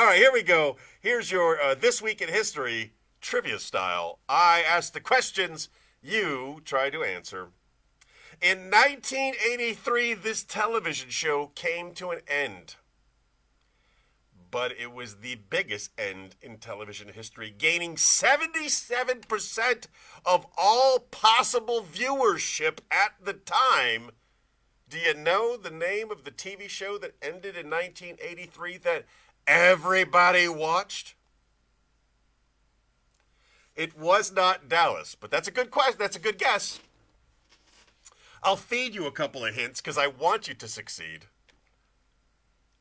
All right, here we go. Here's your This Week in History trivia style. I ask the questions, you try to answer. In 1983, this television show came to an end. But it was the biggest end in television history, gaining 77% of all possible viewership at the time. Do you know the name of the TV show that ended in 1983 that everybody watched? It was not Dallas, but that's a good question. That's a good guess. I'll feed you a couple of hints because I want you to succeed.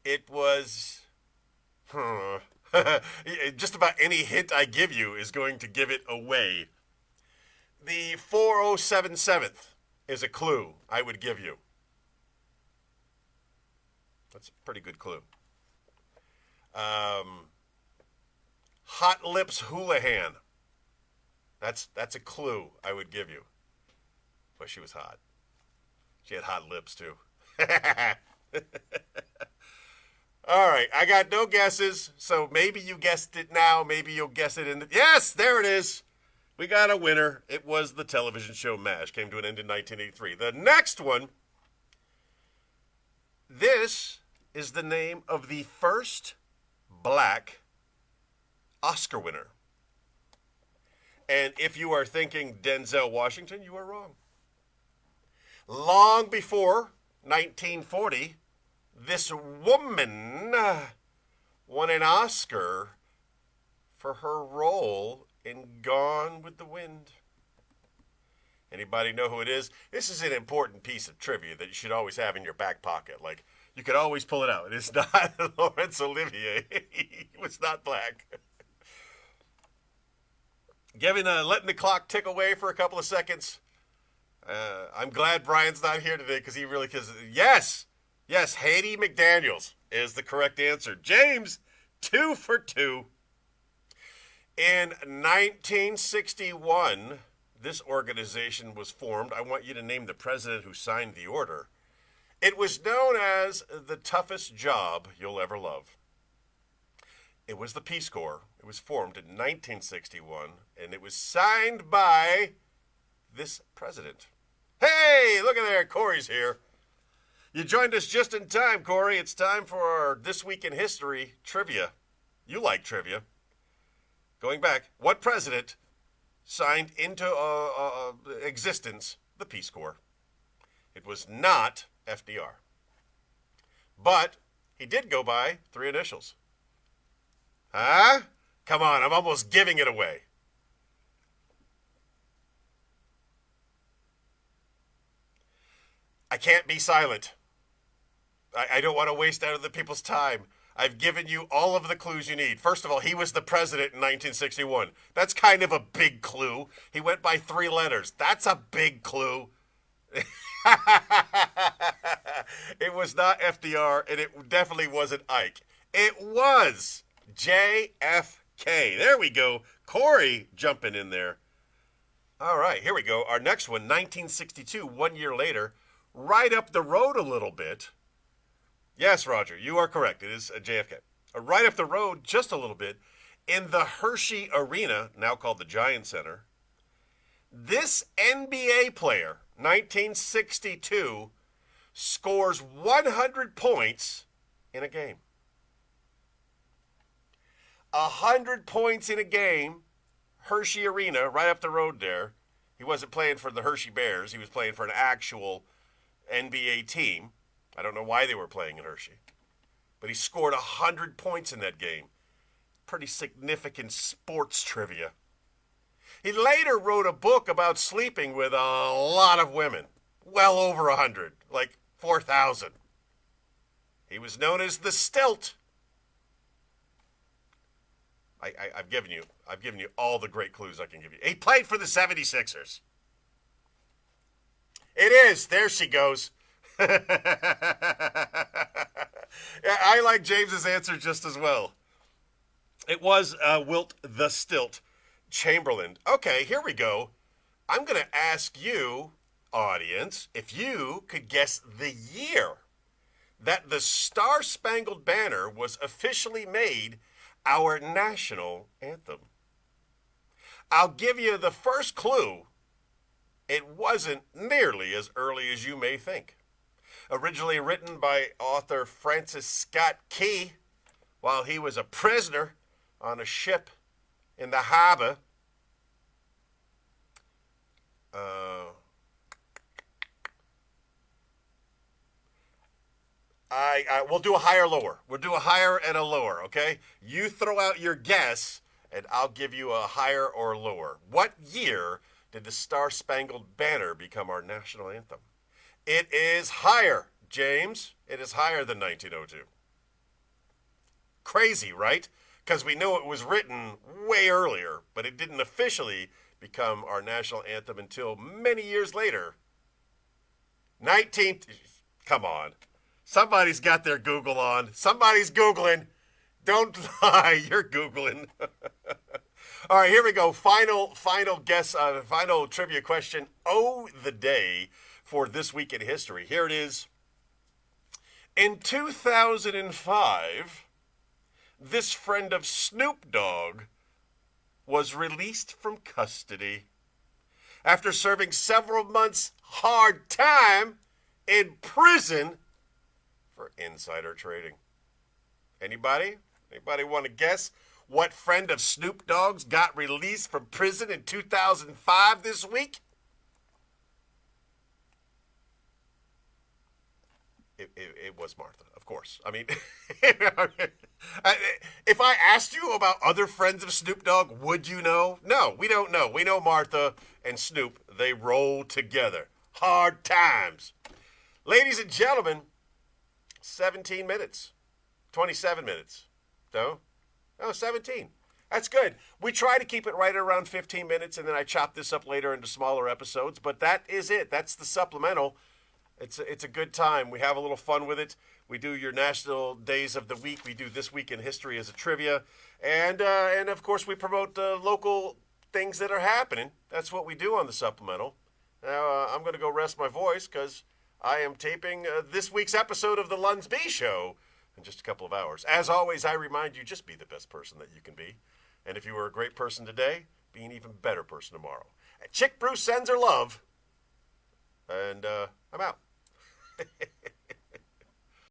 It was... Just about any hint I give you is going to give it away. The 4077th is a clue I would give you. That's a pretty good clue. Hot Lips Houlihan. That's a clue I would give you. But she was hot. She had hot lips too. All right, I got no guesses, so maybe you guessed it now. Maybe you'll guess it in the... Yes, there it is. We got a winner. It was the television show MASH. Came to an end in 1983. The next one, this is the name of the first black Oscar winner. And if you are thinking Denzel Washington, you are wrong. Long before 1940, this woman won an Oscar for her role in Gone with the Wind. Anybody know who it is? This is an important piece of trivia that you should always have in your back pocket. Like, you could always pull it out. It's not Laurence Olivier. He was not black. Letting the clock tick away for a couple of seconds. I'm glad Brian's not here today because Yes, Haiti McDaniels is the correct answer. James, 2 for 2. In 1961, this organization was formed. I want you to name the president who signed the order. It was known as the toughest job you'll ever love. It was the Peace Corps. It was formed in 1961, and it was signed by this president. Hey, look at there, Corey's here. You joined us just in time, Corey. It's time for our This Week in History trivia. You like trivia. Going back, what president signed into existence the Peace Corps? It was not FDR. But he did go by 3 initials. Huh? Come on, I'm almost giving it away. I can't be silent. I don't want to waste other people's time. I've given you all of the clues you need. First of all, he was the president in 1961. That's kind of a big clue. He went by 3 letters. That's a big clue. It was not FDR, and it definitely wasn't Ike. It was JFK. There we go. Corey jumping in there. All right, here we go. Our next one, 1962, 1 year later, right up the road a little bit. Yes, Roger, you are correct. It is JFK. Right up the road just a little bit, in the Hershey Arena, now called the Giant Center, this NBA player, 1962, scores 100 points in a game. 100 points in a game, Hershey Arena, right up the road there. He wasn't playing for the Hershey Bears. He was playing for an actual NBA team. I don't know why they were playing in Hershey. But he scored 100 points in that game. Pretty significant sports trivia. He later wrote a book about sleeping with a lot of women. Well over 100, like 4,000. He was known as the Stilt. I've given you all the great clues I can give you. He played for the 76ers. It is. There she goes. I like James's answer just as well. It was Wilt the Stilt Chamberlain. Okay, here we go. I'm going to ask you, audience, if you could guess the year that the Star-Spangled Banner was officially made our national anthem. I'll give you the first clue. It wasn't nearly as early as you may think. Originally written by author Francis Scott Key while he was a prisoner on a ship in the harbor. We'll do a higher, lower. We'll do a higher and a lower, okay? You throw out your guess, and I'll give you a higher or lower. What year did the Star-Spangled Banner become our national anthem? It is higher, James. It is higher than 1902. Crazy, right? Because we know it was written way earlier, but it didn't officially become our national anthem until many years later. 19th. Come on. Somebody's got their Google on. Somebody's Googling. Don't lie. You're Googling. All right, here we go. Final guess, final trivia question. Oh, the day for This Week in History. Here it is. In 2005, this friend of Snoop Dogg was released from custody after serving several months hard time in prison for insider trading. Anybody? Anybody want to guess what friend of Snoop Dogg's got released from prison in 2005 this week? It was Martha, of course. I mean, if I asked you about other friends of Snoop Dogg, would you know? No, we don't know. We know Martha and Snoop, they roll together. Hard times. Ladies and gentlemen, 17 minutes. 27 minutes. No, 17. That's good. We try to keep it right around 15 minutes, and then I chop this up later into smaller episodes, but that is it. That's the supplemental. It's a good time. We have a little fun with it. We do your national days of the week. We do This Week in History as a trivia. And of course, we promote local things that are happening. That's what we do on the supplemental. Now, I'm going to go rest my voice because I am taping this week's episode of The Lunsby Show in just a couple of hours. As always, I remind you, just be the best person that you can be. And if you were a great person today, be an even better person tomorrow. Chick Bruce sends her love. And I'm out.